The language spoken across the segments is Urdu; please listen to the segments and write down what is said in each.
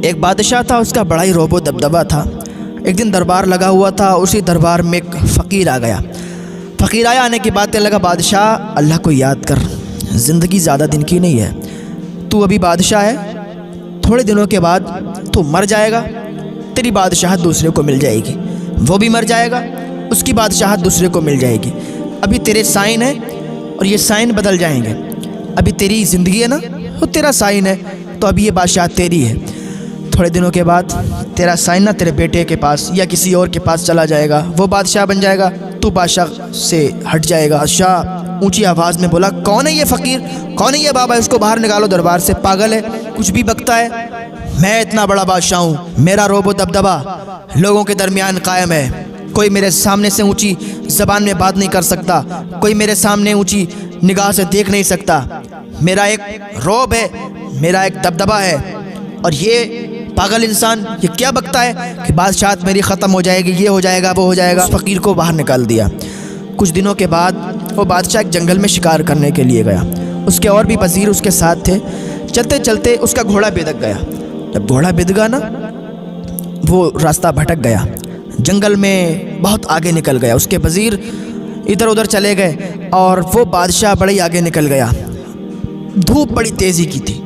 ایک بادشاہ تھا، اس کا بڑا ہی روب و دبدبہ تھا۔ ایک دن دربار لگا ہوا تھا، اسی دربار میں ایک فقیر آ گیا۔ فقیر آیا، آنے کی بات کہنے لگا بادشاہ اللہ کو یاد کر، زندگی زیادہ دن کی نہیں ہے، تو ابھی بادشاہ ہے، تھوڑے دنوں کے بعد تو مر جائے گا، تیری بادشاہت دوسرے کو مل جائے گی، وہ بھی مر جائے گا، اس کی بادشاہت دوسرے کو مل جائے گی۔ ابھی تیرے سائن ہے اور یہ سائن بدل جائیں گے، ابھی تیری زندگی ہے نا، وہ تیرا سائن ہے، تو ابھی یہ بادشاہت تیری ہے، تھوڑے دنوں کے بعد تیرا سائن نہ تیرے بیٹے کے پاس یا کسی اور کے پاس چلا جائے گا، وہ بادشاہ بن جائے گا، تو بادشاہ سے ہٹ جائے گا۔ بادشاہ اونچی آواز میں بولا کون ہے یہ فقیر، کون ہے یہ بابا، اس کو باہر نکالو دربار سے، پاگل ہے، کچھ بھی بکتا ہے، میں اتنا بڑا بادشاہ ہوں، میرا روب و دبدبہ لوگوں کے درمیان قائم ہے، کوئی میرے سامنے سے اونچی زبان میں بات نہیں کر سکتا، کوئی میرے سامنے اونچی نگاہ سے دیکھ نہیں سکتا، میرا ایک روب ہے، میرا ایک دبدبہ ہے، اور یہ پاگل انسان یہ کیا بکتا ہے کہ بادشاہت میری ختم ہو جائے گی، یہ ہو جائے گا، وہ ہو جائے گا۔ فقیر کو باہر نکال دیا۔ کچھ دنوں کے بعد وہ بادشاہ ایک جنگل میں شکار کرنے کے لیے گیا، اس کے اور بھی وزیر اس کے ساتھ تھے۔ چلتے چلتے اس کا گھوڑا بدک گیا، جب گھوڑا بد گیا نا، وہ راستہ بھٹک گیا، جنگل میں بہت آگے نکل گیا، اس کے وزیر ادھر ادھر چلے گئے اور وہ بادشاہ بڑے آگے نکل گیا۔ دھوپ بڑی تیزی کی تھی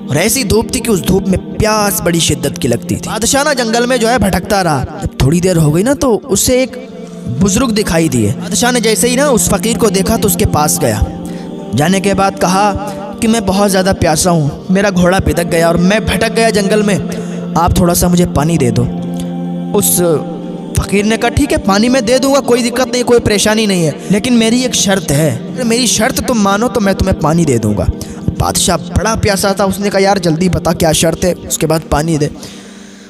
اور ایسی دھوپ تھی کہ اس دھوپ میں پیاس بڑی شدت کی لگتی تھی۔ بادشاہ نا جنگل میں جو ہے بھٹکتا رہا، جب تھوڑی دیر ہو گئی نا تو اسے ایک بزرگ دکھائی دیے۔ بادشاہ نے جیسے ہی نا اس فقیر کو دیکھا تو اس کے پاس گیا، جانے کے بعد کہا کہ میں بہت زیادہ پیاسا ہوں، میرا گھوڑا بھٹک گیا اور میں بھٹک گیا جنگل میں، آپ تھوڑا سا مجھے پانی دے دو۔ اس فقیر نے کہا ٹھیک ہے پانی میں دے دوں گا، کوئی دقت نہیں، کوئی پریشانی نہیں ہے، لیکن میری ایک شرط ہے، اگر میری شرط تم مانو تو میں تمہیں پانی دے دوں گا۔ بادشاہ بڑا پیاسا تھا، اس نے کہا یار جلدی بتا کیا شرط ہے، اس کے بعد پانی دے۔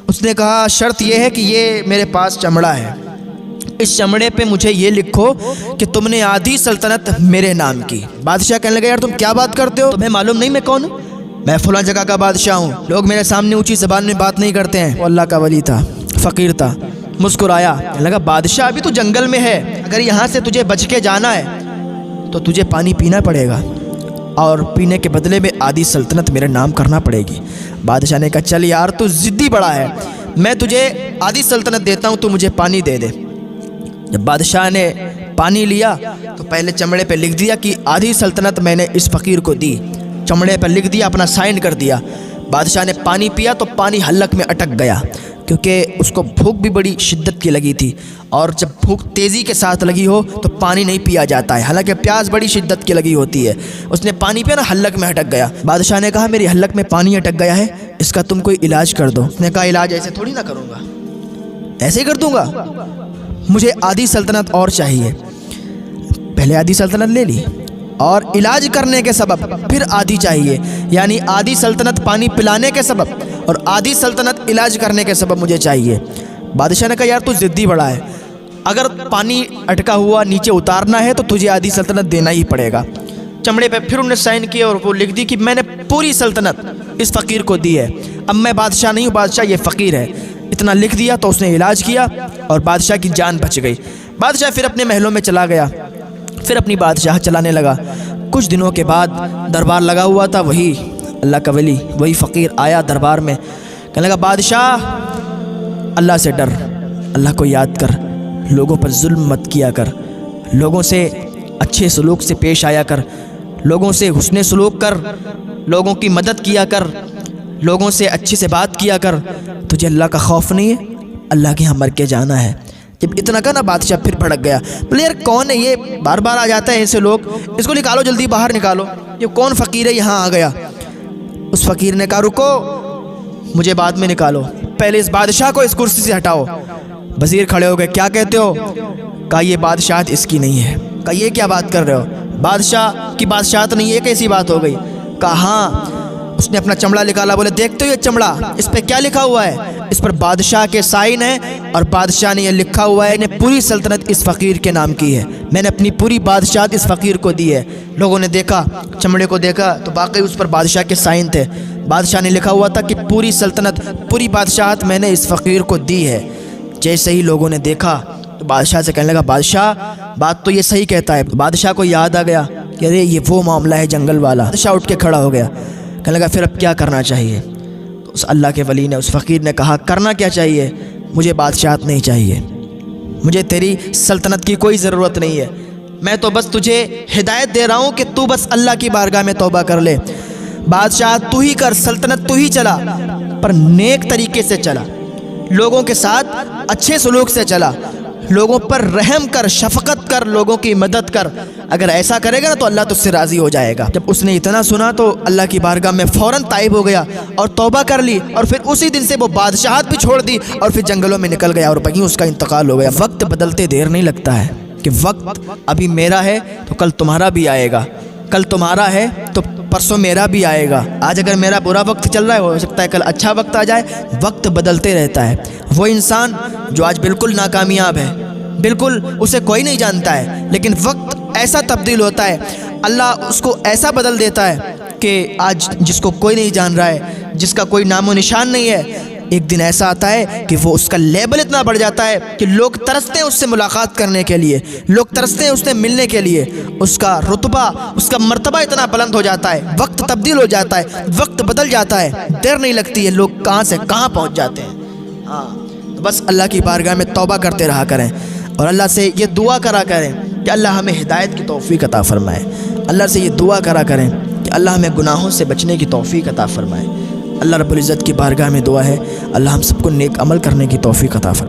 اس نے کہا شرط یہ ہے کہ یہ میرے پاس چمڑا ہے، اس چمڑے پہ مجھے یہ لکھو کہ تم نے آدھی سلطنت میرے نام کی۔ بادشاہ کہنے لگا یار تم کیا بات کرتے ہو، تمہیں معلوم نہیں میں کون ہوں، میں فلاں جگہ کا بادشاہ ہوں، لوگ میرے سامنے اونچی زبان میں بات نہیں کرتے ہیں۔ وہ اللہ کا ولی تھا، فقیر تھا، مسکرایا، کہنے لگا بادشاہ ابھی تو جنگل میں ہے، اگر یہاں سے تجھے بچ کے جانا ہے تو تجھے پانی پینا پڑے گا اور پینے کے بدلے میں آدھی سلطنت میرے نام کرنا پڑے گی۔ بادشاہ نے کہا چل یار تو ضدی بڑا ہے، میں تجھے آدھی سلطنت دیتا ہوں، تو مجھے پانی دے دے۔ جب بادشاہ نے پانی لیا تو پہلے چمڑے پہ لکھ دیا کہ آدھی سلطنت میں نے اس فقیر کو دی، چمڑے پہ لکھ دیا، اپنا سائن کر دیا۔ بادشاہ نے پانی پیا تو پانی حلق میں اٹک گیا، کیونکہ اس کو بھوک بھی بڑی شدت کی لگی تھی، اور جب بھوک تیزی کے ساتھ لگی ہو تو پانی نہیں پیا جاتا ہے، حالانکہ پیاس بڑی شدت کی لگی ہوتی ہے۔ اس نے پانی پیا نا، حلق میں اٹک گیا۔ بادشاہ نے کہا میری حلق میں پانی اٹک گیا ہے، اس کا تم کوئی علاج کر دو۔ اس نے کہا علاج ایسے تھوڑی نہ کروں گا، ایسے ہی کر دوں گا، مجھے آدھی سلطنت اور چاہیے۔ پہلے آدھی سلطنت لے لی اور علاج کرنے کے سبب پھر آدھی چاہیے، یعنی آدھی سلطنت پانی پلانے کے سبب اور آدھی سلطنت علاج کرنے کے سبب مجھے چاہیے۔ بادشاہ نے کہا یار تو ضدی بڑا ہے، اگر پانی اٹکا ہوا نیچے اتارنا ہے تو تجھے آدھی سلطنت دینا ہی پڑے گا۔ چمڑے پہ پھر انہوں نے سائن کیے اور وہ لکھ دی کہ میں نے پوری سلطنت اس فقیر کو دی ہے، اب میں بادشاہ نہیں ہوں، بادشاہ یہ فقیر ہے۔ اتنا لکھ دیا تو اس نے علاج کیا اور بادشاہ کی جان بچ گئی۔ بادشاہ پھر اپنے محلوں میں چلا گیا، پھر اپنی بادشاہ چلانے لگا۔ کچھ دنوں کے بعد دربار لگا ہوا تھا، وہی اللہ کا ولی، وہی فقیر آیا دربار میں، کہنے لگا بادشاہ اللہ سے ڈر، اللہ کو یاد کر، لوگوں پر ظلم مت کیا کر، لوگوں سے اچھے سلوک سے پیش آیا کر، لوگوں سے حسن سلوک کر، لوگوں کی مدد کیا کر، لوگوں سے اچھے سے بات کیا کر، تجھے اللہ کا خوف نہیں ہے، اللہ کے یہاں مر کے جانا ہے۔ جب اتنا کہا نا بادشاہ پھر بھڑک گیا، بولے یار کون ہے یہ، بار بار آ جاتا ہے ایسے لوگ، اس کو نکالو جلدی باہر نکالو، یہ کون فقیر ہے یہاں آ گیا۔ اس فقیر نے کہا رکو مجھے بعد میں نکالو، پہلے اس بادشاہ کو اس کرسی سے ہٹاؤ۔ وزیر کھڑے ہو گئے، کیا کہتے ہو؟ کہا یہ بادشاہت اس کی نہیں ہے۔ کہا یہ کیا بات کر رہے ہو، بادشاہ کی بادشاہت نہیں ہے، کیسی بات ہو گئی؟ کہا ہاں۔ اس نے اپنا چمڑا نکالا، بولے دیکھتے ہو یہ چمڑا، اس پہ کیا لکھا ہوا ہے؟ اس پر بادشاہ کے سائن ہے اور بادشاہ نے یہ لکھا ہوا ہے، پوری سلطنت اس فقیر کے نام کی ہے، میں نے اپنی پوری بادشاہت اس فقیر کو دی ہے۔ لوگوں نے دیکھا، چمڑے کو دیکھا تو واقعی اس پر بادشاہ کے سائن تھے، بادشاہ نے لکھا ہوا تھا کہ پوری سلطنت، پوری بادشاہت میں نے اس فقیر کو دی ہے۔ جیسے ہی لوگوں نے دیکھا تو بادشاہ سے کہنے لگا بادشاہ بات تو یہ صحیح کہتا ہے۔ بادشاہ کو یاد آ گیا کہ ارے یہ وہ معاملہ ہے جنگل والا۔ بادشاہ اٹھ کے کھڑا ہو گیا، کہنے لگا پھر اب کیا کرنا چاہیے؟ تو اس اللہ کے ولی نے، اس فقیر نے کہا کرنا کیا چاہیے؟ مجھے بادشاہت نہیں چاہیے، مجھے تیری سلطنت کی کوئی ضرورت نہیں ہے، میں تو بس تجھے ہدایت دے رہا ہوں کہ تو بس اللہ کی بارگاہ میں توبہ کر لے، بادشاہت تو ہی کر، سلطنت تو ہی چلا، پر نیک طریقے سے چلا، لوگوں کے ساتھ اچھے سلوک سے چلا، لوگوں پر رحم کر، شفقت کر، لوگوں کی مدد کر، اگر ایسا کرے گا نا تو اللہ تجھ سے راضی ہو جائے گا۔ جب اس نے اتنا سنا تو اللہ کی بارگاہ میں فوراً تائب ہو گیا اور توبہ کر لی، اور پھر اسی دن سے وہ بادشاہت بھی چھوڑ دی اور پھر جنگلوں میں نکل گیا اور وہیں اس کا انتقال ہو گیا۔ وقت بدلتے دیر نہیں لگتا ہے کہ وقت ابھی میرا ہے تو کل تمہارا بھی آئے گا، کل تمہارا ہے تو پرسوں میرا بھی آئے گا، آج اگر میرا برا وقت چل رہا ہے ہو سکتا ہے کل اچھا وقت آ جائے۔ وقت بدلتے رہتا ہے۔ وہ انسان جو آج بالکل ناکامیاب ہے، بالکل اسے کوئی نہیں جانتا ہے، لیکن وقت ایسا تبدیل ہوتا ہے، اللہ اس کو ایسا بدل دیتا ہے کہ آج جس کو کوئی نہیں جان رہا ہے، جس کا کوئی نام و نشان نہیں ہے، ایک دن ایسا آتا ہے کہ وہ اس کا لیبل اتنا بڑھ جاتا ہے کہ لوگ ترستے ہیں اس سے ملاقات کرنے کے لیے، لوگ ترستے ہیں اس سے ملنے کے لیے، اس کا رتبہ، اس کا مرتبہ اتنا بلند ہو جاتا ہے، وقت تبدیل ہو جاتا ہے، وقت بدل جاتا ہے، دیر نہیں لگتی ہے، لوگ کہاں سے کہاں پہنچ جاتے ہیں۔ ہاں، بس اللہ کی بارگاہ میں توبہ کرتے رہا کریں اور اللہ سے یہ دعا کرا کریں کہ اللہ ہمیں ہدایت کی توفیق عطا فرمائے، اللہ سے یہ دعا کرا کریں کہ اللہ ہمیں گناہوں سے بچنے کی توفیق عطا فرمائے۔ اللہ رب العزت کی بارگاہ میں دعا ہے اللہ ہم سب کو نیک عمل کرنے کی توفیق عطا فرمائے۔